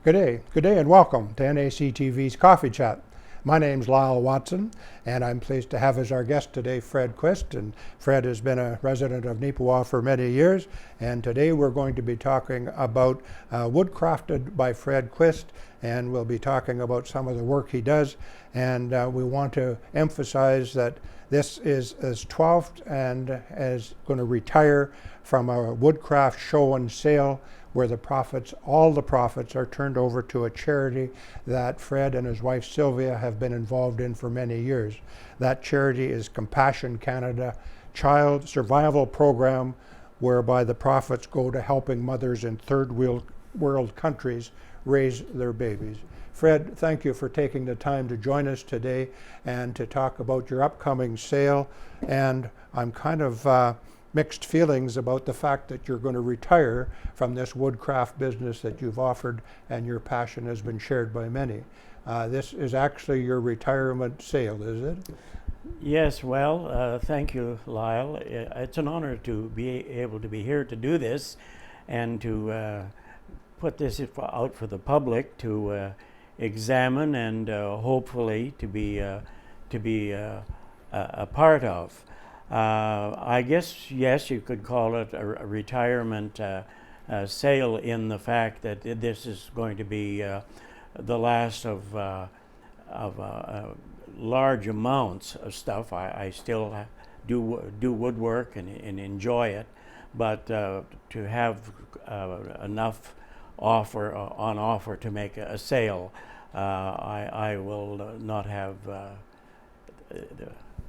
Good day, and welcome to NACTV's Coffee Chat. My name's Lyle Watson, and I'm pleased to have as our guest today Fred Quist. And Fred has been a resident of Neepawa for many years, and today we're going to be talking about Woodcrafted by Fred Quist, and we'll be talking about some of the work he does. And we want to emphasize that this is his 12th and is going to retire from a woodcraft show and sale where all the profits are turned over to a charity that Fred and his wife Sylvia have been involved in for many years. That charity is Compassion Canada Child Survival Program, whereby the profits go to helping mothers in third world countries raise their babies. Fred, thank you for taking the time to join us today and to talk about your upcoming sale. And I'm kind of mixed feelings about the fact that you're going to retire from this woodcraft business that you've offered, and your passion has been shared by many. This is actually your retirement sale, is it? Yes, well, thank you, Lyle. It's an honor to be able to be here to do this and to put this out for the public to examine and hopefully to be a part of. I guess, yes, you could call it a retirement sale in the fact that this is going to be the last of large amounts of stuff. I still do woodwork and enjoy it, but to have enough on offer to make a sale, I will not have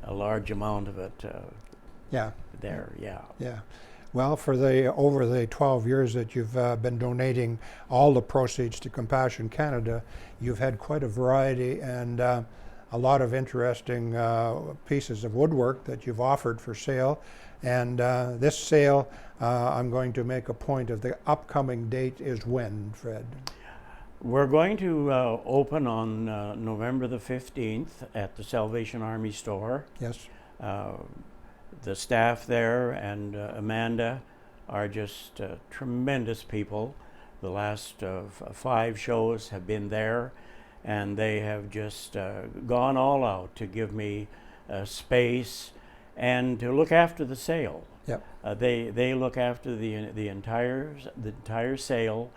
a large amount of it there. Yeah. Well, for over the 12 years that you've been donating all the proceeds to Compassion Canada, you've had quite a variety and a lot of interesting pieces of woodwork that you've offered for sale. And this sale, I'm going to make a point of the upcoming date is when, Fred? We're going to open on November the 15th at the Salvation Army store. Yes. The staff there and Amanda are just tremendous people. The last 5 shows have been there, and they have just gone all out to give me space and to look after the sale. Yep. They look after the entire sale.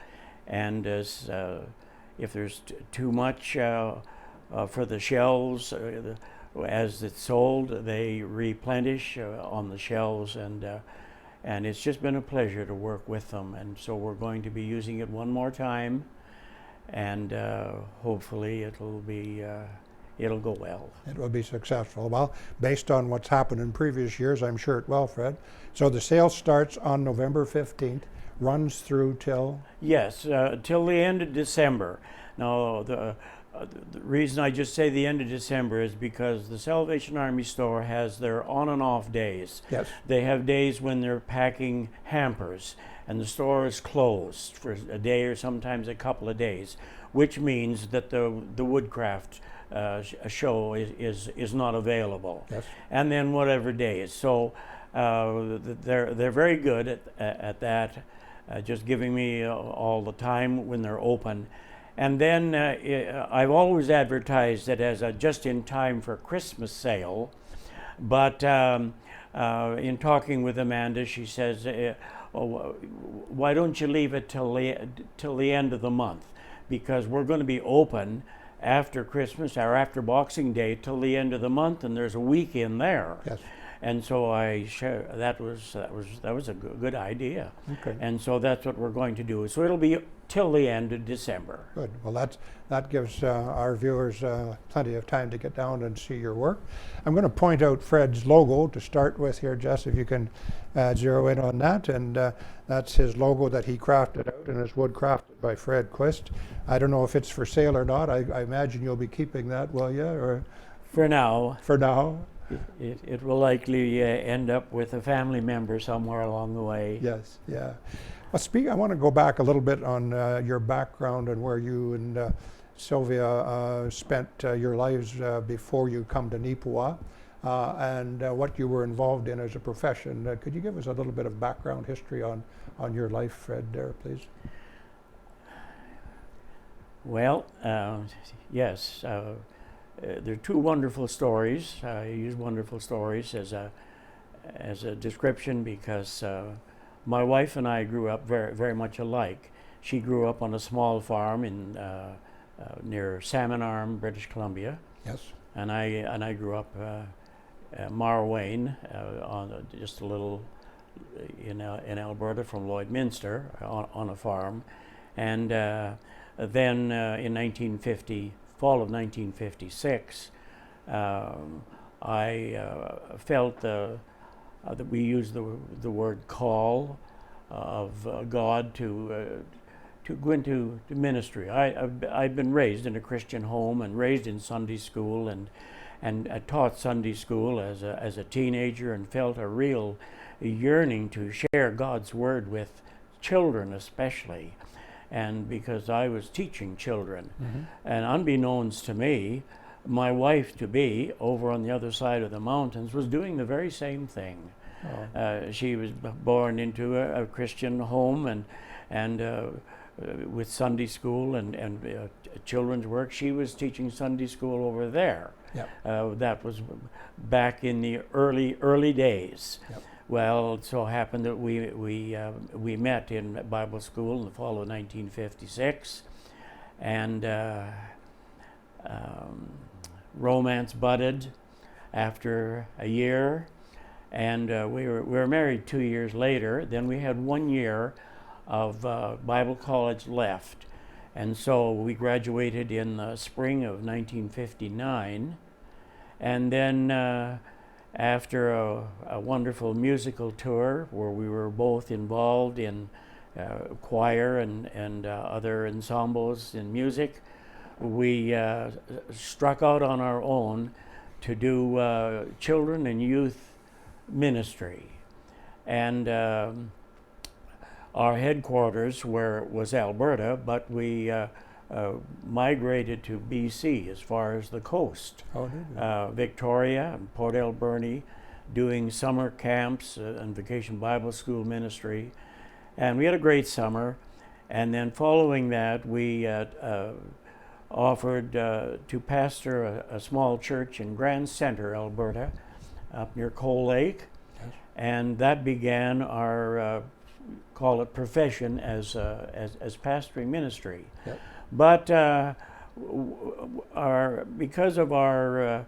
And as if there's too much for the shelves, as it's sold, they replenish on the shelves, and it's just been a pleasure to work with them. And so we're going to be using it one more time, and hopefully it'll go well. It will be successful. Well, based on what's happened in previous years, I'm sure it will, Fred. So the sale starts on November 15th. Runs through till? Yes, till the end of December. Now, the reason I just say the end of December is because the Salvation Army store has their on and off days. Yes. They have days when they're packing hampers and the store is closed for a day or sometimes a couple of days, which means that the Woodcraft show is not available. Yes. And then whatever days. So they're very good at that. Just giving me all the time when they're open. And then I've always advertised it as a just in time for Christmas sale, but in talking with Amanda, she says, why don't you leave it till the end of the month, because we're going to be open after Christmas or after Boxing Day till the end of the month, and there's a week in there. Yes. And so that was a good idea. Okay. And so that's what we're going to do. So it'll be till the end of December. Good. Well, that gives our viewers plenty of time to get down and see your work. I'm going to point out Fred's logo to start with here, Jess, if you can zero in on that. And that's his logo that he crafted out, and it's woodcrafted by Fred Quist. I don't know if it's for sale or not. I imagine you'll be keeping that, will you? Or for now. For now. It will likely end up with a family member somewhere along the way. Yes, yeah. Well, I want to go back a little bit on your background and where you and Sylvia spent your lives before you come to Neepawa, and what you were involved in as a profession. Could you give us a little bit of background history on your life, Fred, there, please? Well, yes, they're two wonderful stories. I use wonderful stories as a description because my wife and I grew up very, very much alike. She grew up on a small farm in near Salmon Arm, British Columbia, Yes. and I grew up Marwayne, on just a little in Alberta from Lloydminster on a farm, and then in 1950, fall of 1956, I felt that we used the word call of God to go into ministry. I'd been raised in a Christian home and raised in Sunday school and I taught Sunday school as a teenager and felt a real yearning to share God's word with children especially, and because I was teaching children. And unbeknownst to me, my wife to be over on the other side of the mountains was doing the very same thing. She was born into a Christian home and with Sunday school and children's work. She was teaching Sunday school over there. Yep. That was back in the early days. Yep. Well, it so happened that we met in Bible school in the fall of 1956, and romance budded after a year, and we were married 2 years later. Then we had 1 year of Bible college left, and so we graduated in the spring of 1959, and then after a wonderful musical tour where we were both involved in choir and other ensembles in music, we struck out on our own to do children and youth ministry. And our headquarters was Alberta, but we migrated to BC as far as the coast. Oh, did you? Victoria and Port Alberni, doing summer camps and vacation Bible school ministry. And we had a great summer. And then following that, we offered to pastor a small church in Grand Center, Alberta, up near Coal Lake. Yes. And that began our, call it profession as pastoring ministry. Yep. But because of our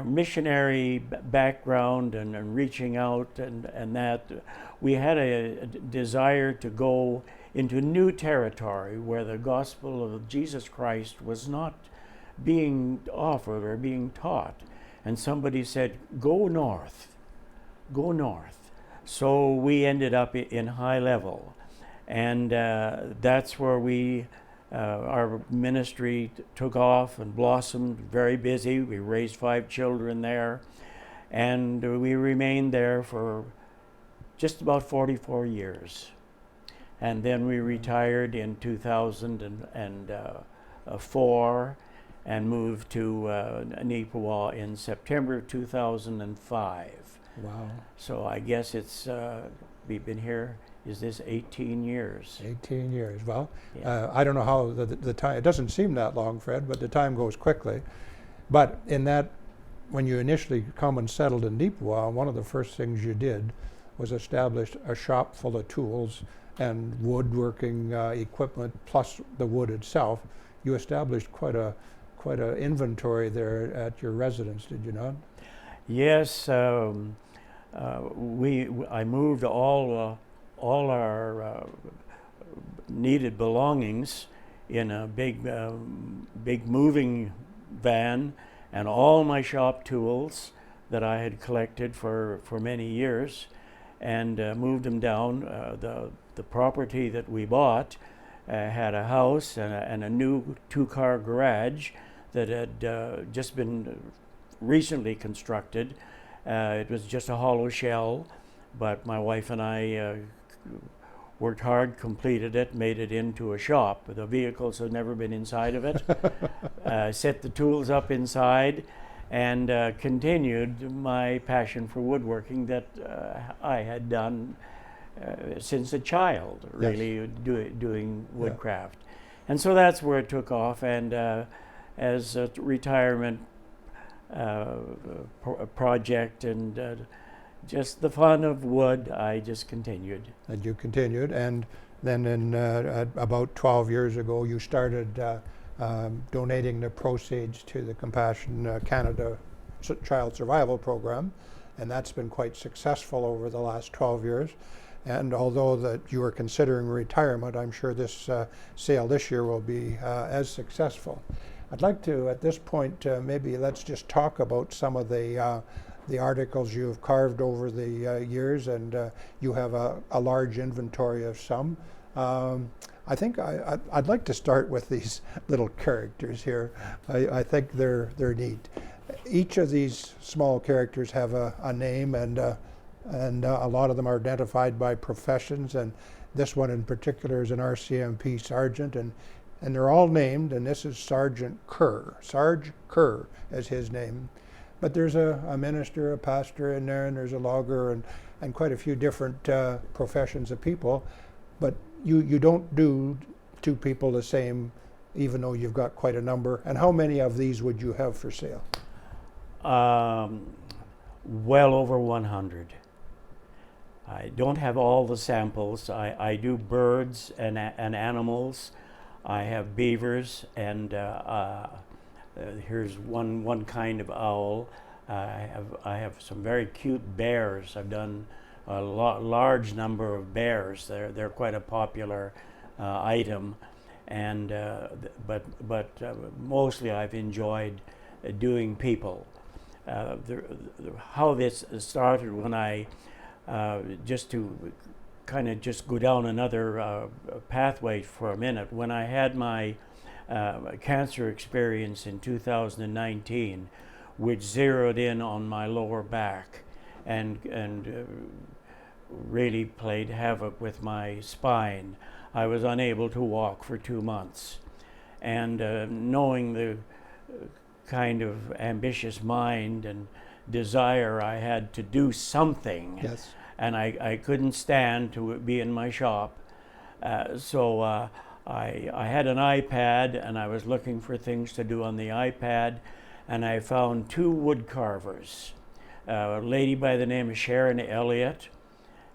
missionary background and reaching out and that, we had a desire to go into new territory where the gospel of Jesus Christ was not being offered or being taught. And somebody said, go north, go north. So we ended up in High Level. And that's where our ministry took off and blossomed, very busy. We raised 5 children there, and we remained there for just about 44 years. And then we retired in 2004 and moved to Neepawa in September of 2005. Wow. So I guess we've been here, is this 18 years? 18 years. Well, Yeah. I don't know how the time, it doesn't seem that long, Fred, but the time goes quickly. But in that, when you initially come and settled in Neepawa, one of the first things you did was establish a shop full of tools and woodworking equipment, plus the wood itself. You established quite a inventory there at your residence, did you not? Yes, I moved all our needed belongings in a big moving van, and all my shop tools that I had collected for many years, and moved them down. The property that we bought had a house and a new 2-car garage that had just been recently constructed. It was just a hollow shell, but my wife and I worked hard, completed it, made it into a shop. The vehicles have never been inside of it. Set the tools up inside, and continued my passion for woodworking that I had done since a child, really. Yes. Doing woodcraft. Yeah. And so that's where it took off. And as a retirement project and just the fun of wood, I just continued. And you continued, and then in about 12 years ago, you started donating the proceeds to the Compassion Canada Child Survival Program, and that's been quite successful over the last 12 years. And although that you are considering retirement, I'm sure this sale this year will be as successful. I'd like to, at this point, maybe let's just talk about some of the articles you've carved over the years, and you have a large inventory of some. I think I'd like to start with these little characters here. I think they're neat. Each of these small characters have a name, and a lot of them are identified by professions, and this one in particular is an RCMP sergeant, and they're all named, and this is Sergeant Kerr. Sarge Kerr is his name. But there's a minister, a pastor in there, and there's a logger, and quite a few different professions of people. But you don't do two people the same, even though you've got quite a number. And how many of these would you have for sale? Well over 100. I don't have all the samples. I do birds and animals. I have beavers, and here's one kind of owl. I have some very cute bears. I've done a large number of bears. They're quite a popular item, and but mostly I've enjoyed doing people. How this started, when I just to kind of just go down another pathway for a minute. When I had my cancer experience in 2019, which zeroed in on my lower back and really played havoc with my spine, I was unable to walk for 2 months. And knowing the kind of ambitious mind and desire I had to do something, Yes. and I couldn't stand to be in my shop. So I had an iPad, and I was looking for things to do on the iPad, and I found 2 wood carvers, a lady by the name of Sharon Elliott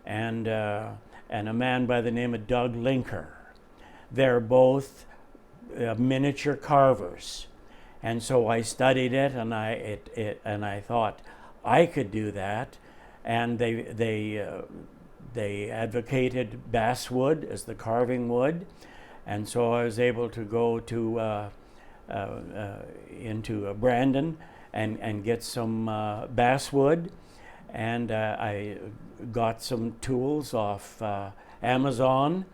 and a man by the name of Doug Linker. They're both miniature carvers. And so I studied it, and I thought I could do that. And they advocated basswood as the carving wood, and so I was able to go to into Brandon and get some basswood, and I got some tools off Amazon,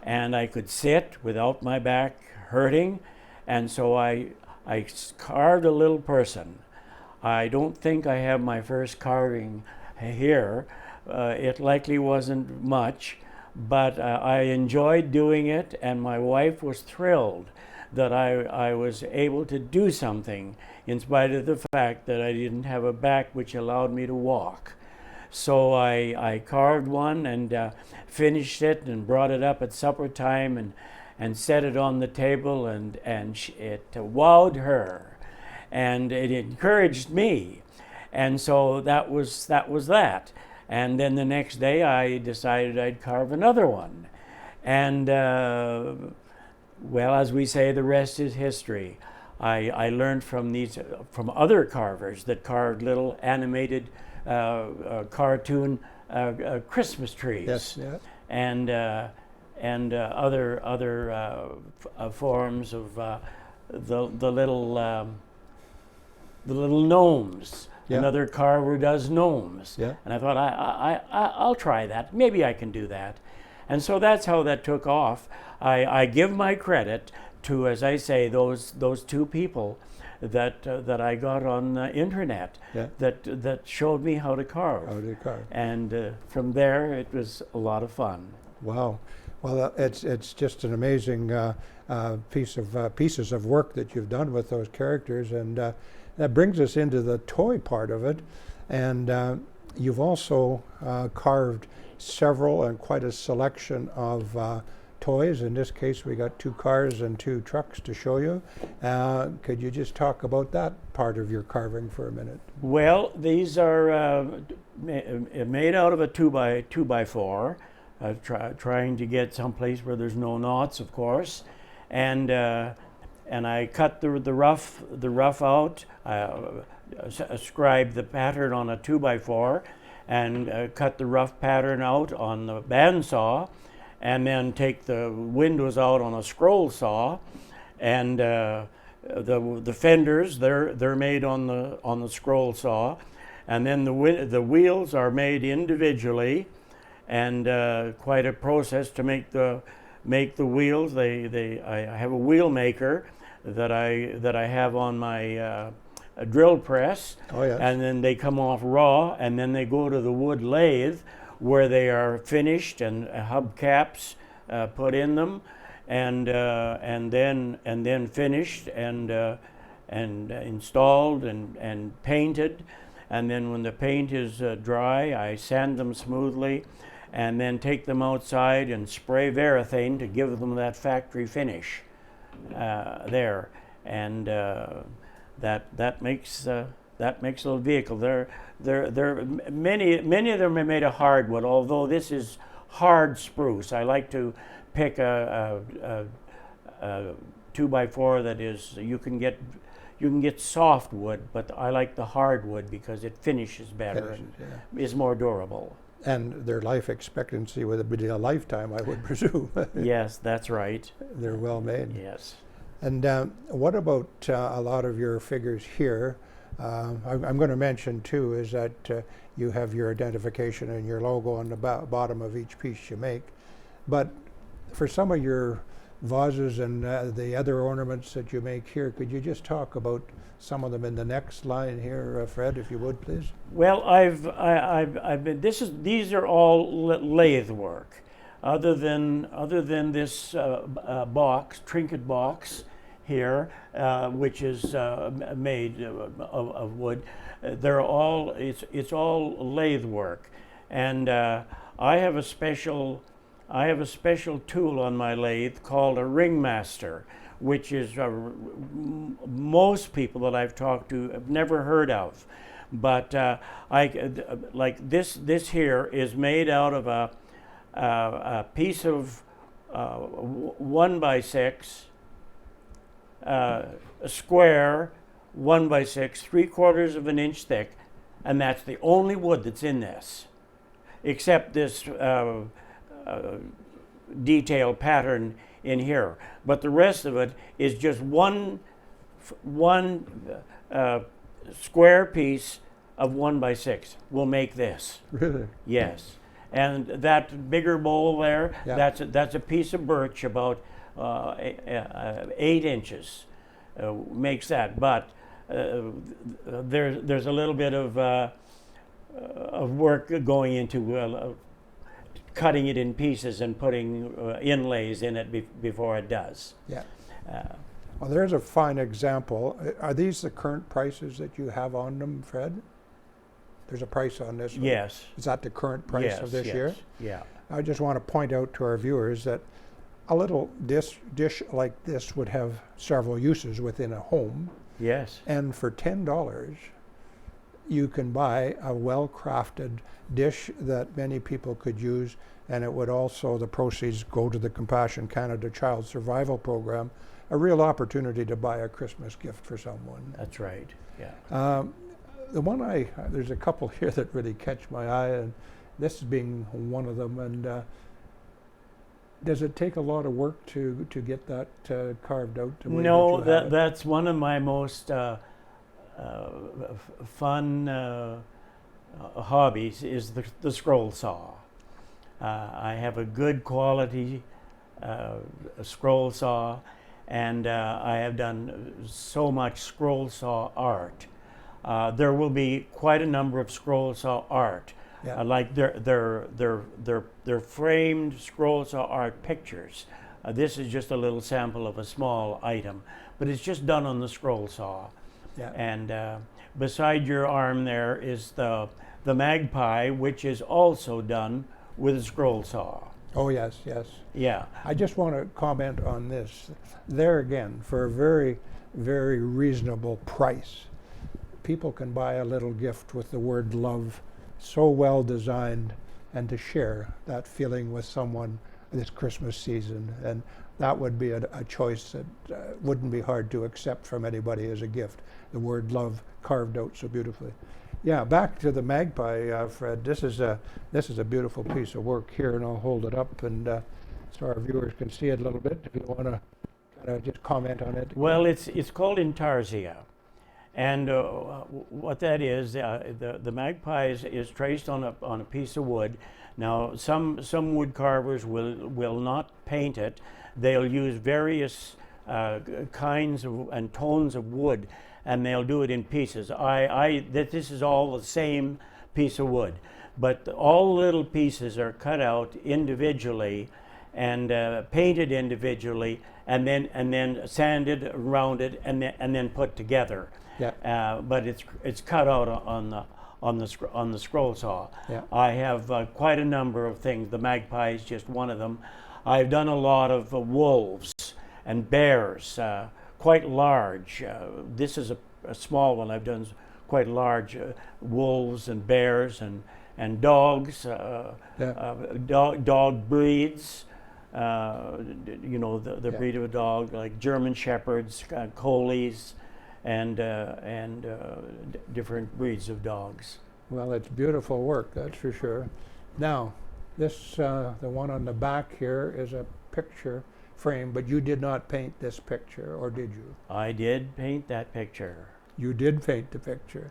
and I could sit without my back hurting, and so I carved a little person. I don't think I have my first carving here. It likely wasn't much, but I enjoyed doing it, and my wife was thrilled that I was able to do something in spite of the fact that I didn't have a back which allowed me to walk. So I carved one and finished it and brought it up at supper time and set it on the table, and it wowed her, and it encouraged me. And so that was that. And then the next day I decided I'd carve another one. And well, as we say, the rest is history. I learned from other carvers that carved little animated cartoon Christmas trees. Yes. Yeah. And other forms of the little gnomes. Yeah. Another carver does gnomes. Yeah. And I thought, I'll try that. Maybe I can do that. And so that's how that took off. I give my credit to, as I say, those 2 people that I got on the internet, Yeah. that showed me how to carve. How to carve. And from there, it was a lot of fun. Wow. Well, it's just an amazing pieces of work that you've done with those characters, and that brings us into the toy part of it. And you've also carved several and quite a selection of toys. In this case, we got 2 cars and 2 trucks to show you. Could you just talk about that part of your carving for a minute? Well, these are made out of a 2x4, trying to get someplace where there's no knots, of course, and I cut the rough out, scribe the pattern on a 2x4, and cut the rough pattern out on the bandsaw, and then take the windows out on a scroll saw, and the fenders they're made on the scroll saw, and then the wheels are made individually, and quite a process to make the wheels. I have a wheel maker that I have on my a drill press, Oh, yes. and then they come off raw, and then they go to the wood lathe where they are finished and hubcaps put in them, and then finished and installed and painted, and then when the paint is dry, I sand them smoothly, and then take them outside and spray Varathane to give them that factory finish there, and that makes a little vehicle. Many of them are made of hardwood, although this is hard spruce. I like to pick a 2x4 that is you can get soft wood, but I like the hardwood because it finishes better and is more durable. And their life expectancy would be a lifetime, I would presume. Yes, that's right. They're well made. Yes. And what about a lot of your figures here? I'm going to mention too is that you have your identification and your logo on the bottom of each piece you make. But for some of your vases and the other ornaments that you make here, could you just talk about some of them in the next line here, Fred, if you would, please? Well, I've been. These are all lathe work. Other than this trinket box here, which is made of wood, it's all lathe work, and I have a special tool on my lathe called a ringmaster, which is most people that I've talked to have never heard of, but like this here is made out of a piece of 1x6, a square 1x6, 3/4 of an inch thick, and that's the only wood that's in this, except this detail pattern in here. But the rest of it is just one square piece of 1x6. We'll make this. Really? Yes. And that bigger bowl there, Yeah. that's a piece of birch about 8 inches. Makes that, but there's a little bit of work going into cutting it in pieces and putting inlays in it before it does. Yeah. Well, there's a fine example. Are these the current prices that you have on them, Fred? There's a price on this one. Yes. Is that the current price of this year? Yeah. I just want to point out to our viewers that a little dish like this would have several uses within a home. Yes. And for $10, you can buy a well-crafted dish that many people could use, and it would also, the proceeds go to the Compassion Canada Child Survival Program, a real opportunity to buy a Christmas gift for someone. That's right. Yeah. The one there's a couple here that really catch my eye, and this being one of them. And does it take a lot of work to get that carved out? The way No, that you have it? that's one of my most fun hobbies is the scroll saw. I have a good quality scroll saw, and I have done so much scroll saw art. There will be quite a number of scroll saw art, Yeah. like they're framed scroll saw art pictures. This is just a little sample of a small item, but it's just done on the scroll saw. Yeah. And beside your arm there is the magpie, which is also done with a scroll saw. Oh, yes, yes. Yeah. I just want to comment on this. There again, for a very, very reasonable price, people can buy a little gift with the word love, so well designed, and to share that feeling with someone this Christmas season. And that would be a choice that wouldn't be hard to accept from anybody as a gift. The word love carved out so beautifully. Yeah, back to the magpie, Fred. This is a beautiful piece of work here, and I'll hold it up and so our viewers can see it a little bit. If you want to kind of just comment on it. Well, it's called intarsia, and what that is, the magpie is traced on a piece of wood. Now, some wood carvers will not paint it. They'll use various kinds of and tones of wood, and they'll do it in pieces. This is all the same piece of wood, but all little pieces are cut out individually and painted individually, and then sanded, rounded, and then put together. Yeah. But it's cut out on the scroll saw. Yeah. I have quite a number of things. The magpie is just one of them. I've done a lot of wolves and bears, quite large. This is a small one. I've done quite large wolves and bears and dogs, dog breeds. The breed of a dog, like German Shepherds, Collies, and different breeds of dogs. Well, it's beautiful work, that's for sure. Now, this, the one on the back here is a picture frame, but you did not paint this picture, or did you? I did paint that picture. You did paint the picture.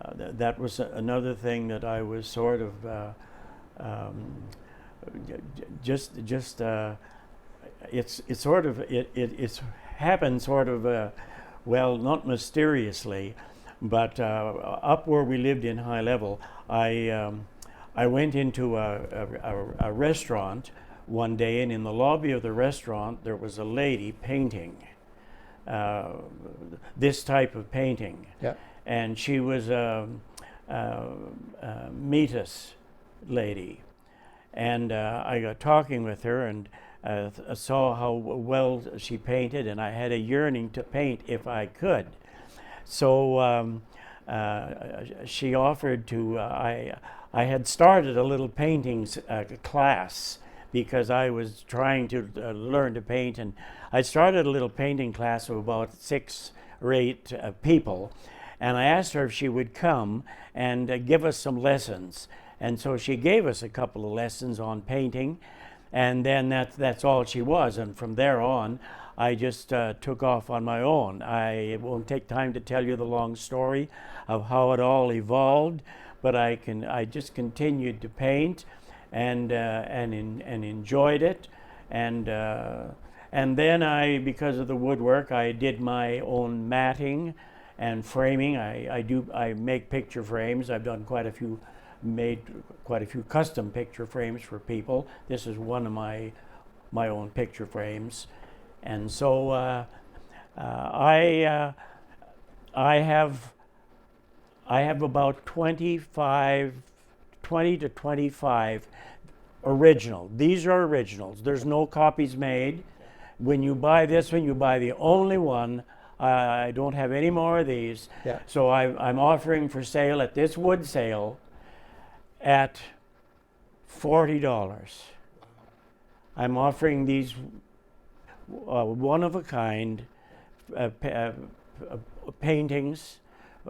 That was another thing that I was sort of it's happened sort of well, not mysteriously, but up where we lived in High Level, I went into a restaurant one day, and in the lobby of the restaurant there was a lady painting this type of painting. Yeah. And she was a Metis lady, and I got talking with her and saw how well she painted, and I had a yearning to paint if I could. So she offered to, I had started a little paintings class because I was trying to learn to paint, and I started a little painting class of about 6 or 8 people, and I asked her if she would come and give us some lessons. And so she gave us a couple of lessons on painting, and then that's all she was. And from there on, I just took off on my own. It won't take time to tell you the long story of how it all evolved, but I just continued to paint and enjoyed it, and then because of the woodwork, I did my own matting and framing. I make picture frames. I've done made quite a few custom picture frames for people. This is one of my own picture frames, and so I have about 20 to 25 original. These are originals. There's no copies made. When you buy this one, you buy the only one. I don't have any more of these. Yeah. So I'm offering for sale at this wood sale at $40. I'm offering these one-of-a-kind paintings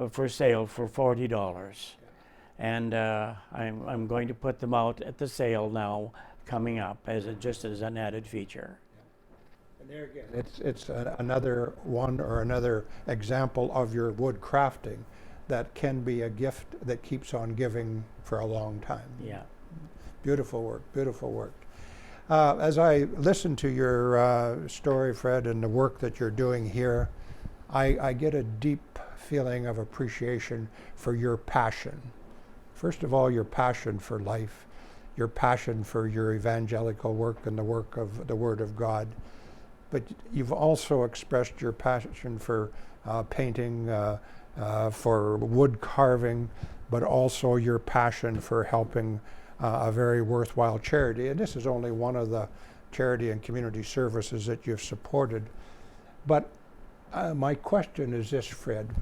for sale for $40. And I'm going to put them out at the sale now, coming up just as an added feature. And there again, it's another one or another example of your wood crafting that can be a gift that keeps on giving for a long time. Yeah. Beautiful work, beautiful work. As I listen to your story, Fred, and the work that you're doing here, I get a deep feeling of appreciation for your passion. First of all, your passion for life, your passion for your evangelical work and the work of the Word of God. But you've also expressed your passion for painting, for wood carving, but also your passion for helping a very worthwhile charity. And this is only one of the charity and community services that you've supported. But my question is this, Fred.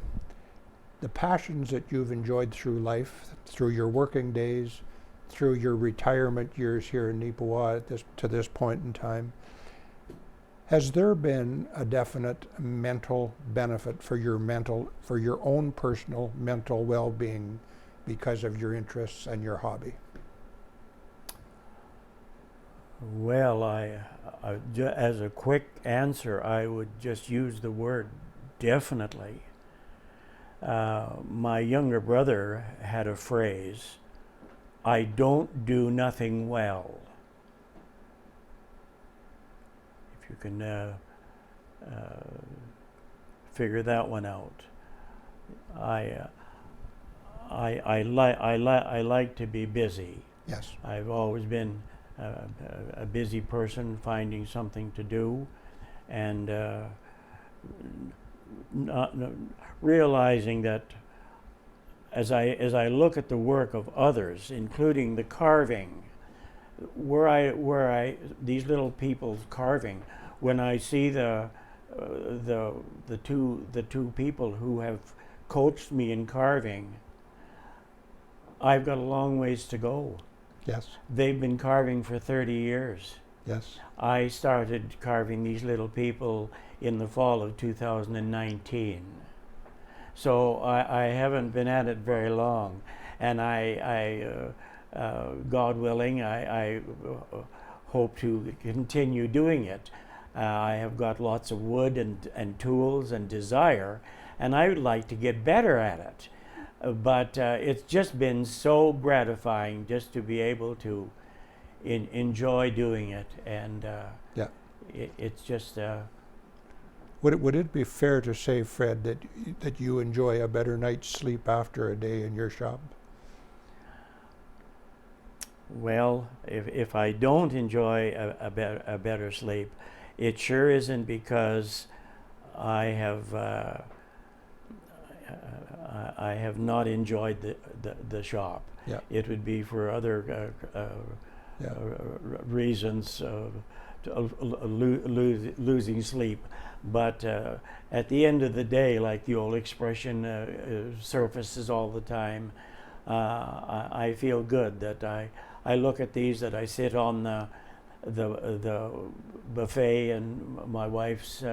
The passions that you've enjoyed through life, through your working days, through your retirement years here in Neepawa to this point in time, has there been a definite mental benefit for your own personal mental well-being because of your interests and your hobby? Well, as a quick answer, I would just use the word definitely. My younger brother had a phrase, "I don't do nothing well." If you can figure that one out. I like to be busy. Yes. I've always been a busy person, finding something to do, and not realizing that as I look at the work of others, including the carving, these little people carving, when I see the two people who have coached me in carving, I've got a long ways to go. Yes. They've been carving for 30 years. Yes. I started carving these little people in the fall of 2019. So I haven't been at it very long. And God willing, I hope to continue doing it. I have got lots of wood and tools and desire, and I would like to get better at it. But it's just been so gratifying just to be able to enjoy doing it, and Yeah. it's just. Would it be fair to say, Fred, that you enjoy a better night's sleep after a day in your shop? Well, if I don't enjoy a better sleep, it sure isn't because I have not enjoyed the shop. Yeah. It would be for other reasons, losing sleep. But at the end of the day, like the old expression, surfaces all the time. I feel good that I look at these, that I sit on the buffet in my wife's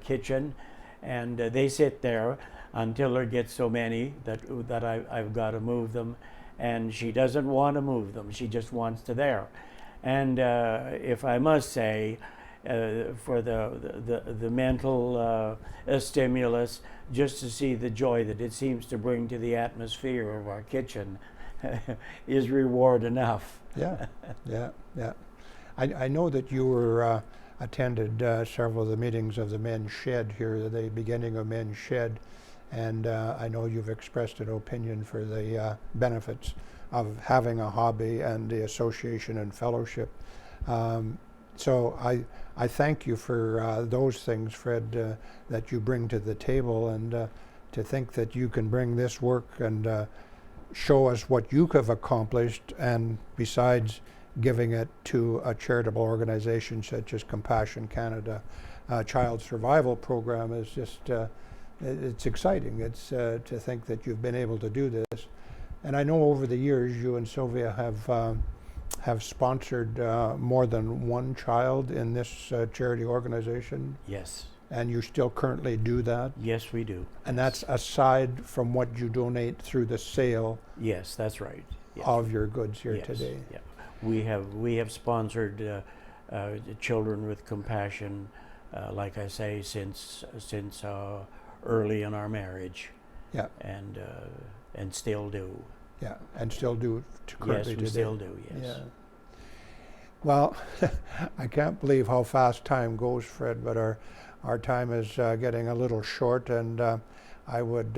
kitchen, and they sit there until there gets so many that I've got to move them, and she doesn't want to move them. She just wants to there. And if I must say, for the mental stimulus, just to see the joy that it seems to bring to the atmosphere of our kitchen is reward enough. Yeah, yeah, yeah. I know that you were attended several of the meetings of the Men's Shed here, the beginning of Men's Shed, and I know you've expressed an opinion for the benefits of having a hobby and the association and fellowship. So I thank you for those things, Fred, that you bring to the table, and to think that you can bring this work and show us what you have accomplished, and besides giving it to a charitable organization such as Compassion Canada, Child Survival Program, is just, it's exciting. It's to think that you've been able to do this. And I know over the years you and Sylvia have sponsored more than one child in this charity organization. Yes. And you still currently do that? Yes, we do. And that's aside from what you donate through the sale. Yes, that's right. Yes. Of your goods here Yes. today. Yeah. We have sponsored children with compassion, like I say, since early in our marriage. Yeah. And still do. Yeah, and still do currently yes, we today. still do. Yes. Yeah. Well, I can't believe how fast time goes, Fred, but our time is getting a little short, and I would,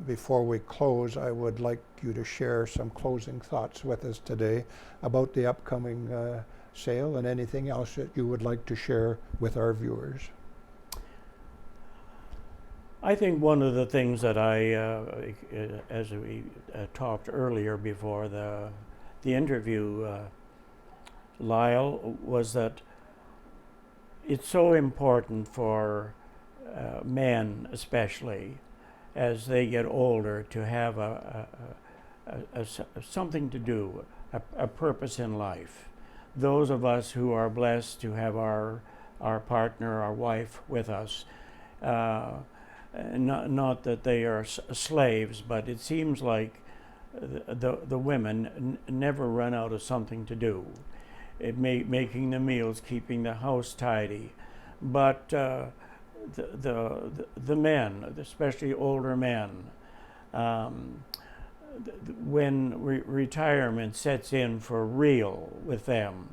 before we close, I would like you to share some closing thoughts with us today about the upcoming sale and anything else that you would like to share with our viewers. I think one of the things that as we talked earlier before the interview, Lyle, was that it's so important for men, especially as they get older, to have something to do, a purpose in life. Those of us who are blessed to have our partner, our wife, with us. Not that they are slaves, but it seems like the women never run out of something to do. Making the meals, keeping the house tidy, but the men, especially older men, when retirement sets in for real with them,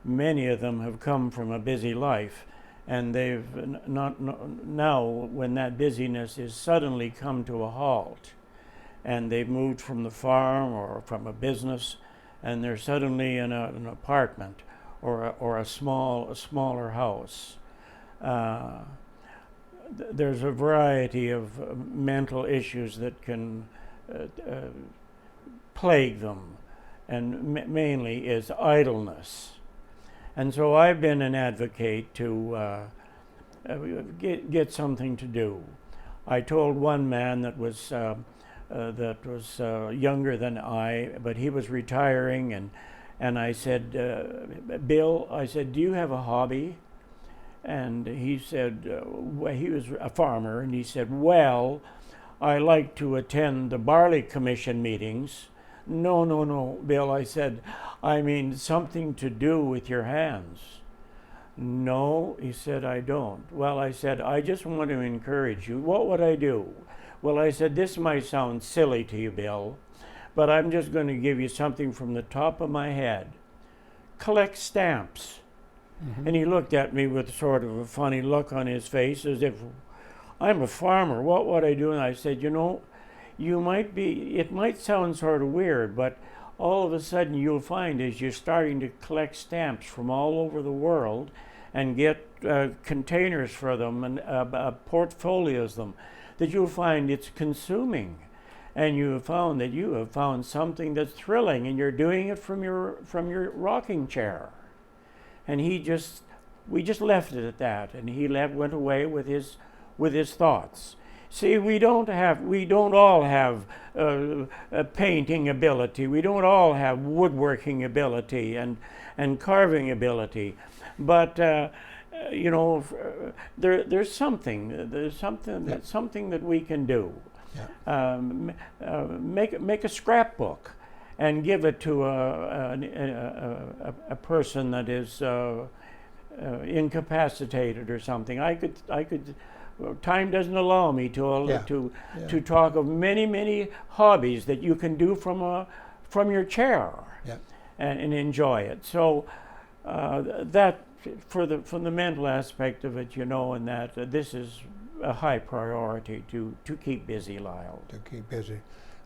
many of them have come from a busy life. And they've now, when that busyness is suddenly come to a halt, and they've moved from the farm or from a business, and they're suddenly in an apartment or a smaller house. There's a variety of mental issues that can plague them, and mainly is idleness. And so I've been an advocate to get something to do. I told one man that was younger than I, but he was retiring, and I said, Bill, I said, do you have a hobby? And he said, well, he was a farmer, and he said, well, I like to attend the barley commission meetings. No, Bill, I said, I mean something to do with your hands. No, he said, I don't. Well, I said, I just want to encourage you. What would I do? Well, I said, this might sound silly to you, Bill, but I'm just going to give you something from the top of my head. Collect stamps. Mm-hmm. And he looked at me with sort of a funny look on his face, as if, I'm a farmer, what would I do? And I said, you know, it might sound sort of weird, but all of a sudden you'll find as you're starting to collect stamps from all over the world and get containers for them and portfolios of them, that you'll find it's consuming. And you have found something that's thrilling, and you're doing it from your rocking chair. And we just left it at that, and he went away with his thoughts. See, we don't all have painting ability. We don't all have woodworking ability and carving ability, but you know, there's something that we can do. Yeah. Make a scrapbook and give it to a person that is incapacitated or something. I could. Time doesn't allow me to talk of many hobbies that you can do from your chair, and enjoy it. So that from the mental aspect of it, you know, and that this is a high priority to keep busy, Lyle. To keep busy.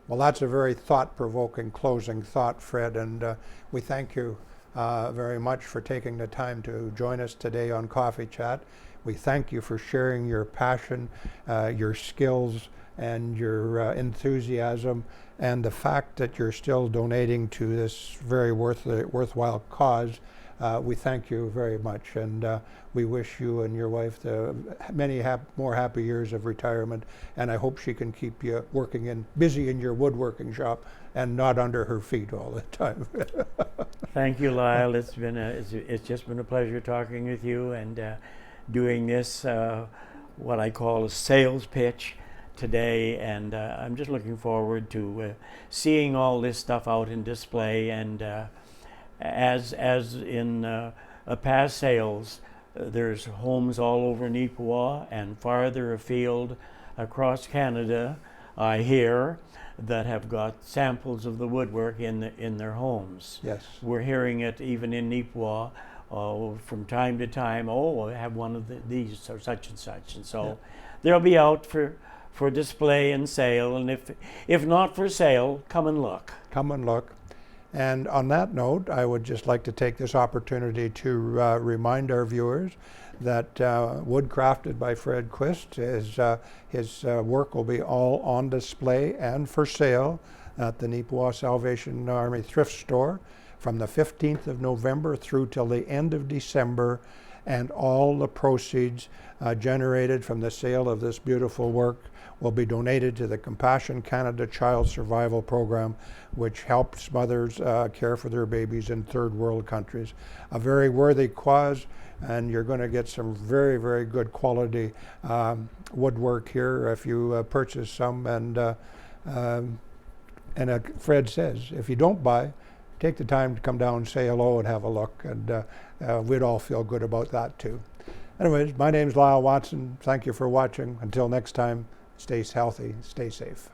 Well, that's a very thought-provoking closing thought, Fred, and we thank you very much for taking the time to join us today on Coffee Chat. We thank you for sharing your passion, your skills, and your enthusiasm, and the fact that you're still donating to this very worthwhile cause. We thank you very much, and we wish you and your wife many more happy years of retirement, and I hope she can keep you busy in your woodworking shop and not under her feet all the time. Thank you, Lyle. It's just been a pleasure talking with you and doing this, what I call a sales pitch today, and I'm just looking forward to seeing all this stuff out in display, and as in past sales, there's homes all over Neepawa and farther afield across Canada, I hear, that have got samples of the woodwork in their homes. Yes. We're hearing it even in Neepawa. From time to time, I have one of these or such and such, and so they'll be out for display and sale, and if not for sale, come and look. Come and look. And on that note, I would just like to take this opportunity to remind our viewers that woodcrafted by Fred Quist. His work will be all on display and for sale at the Neepawa Salvation Army Thrift Store from the 15th of November through till the end of December, and all the proceeds generated from the sale of this beautiful work will be donated to the Compassion Canada Child Survival Program, which helps mothers care for their babies in third world countries. A very worthy cause, and you're going to get some very, very good quality woodwork here if you purchase some. And Fred says, if you don't buy, take the time to come down and say hello and have a look, and we'd all feel good about that too. Anyways, my name's Lyle Watson. Thank you for watching. Until next time, stay healthy, stay safe.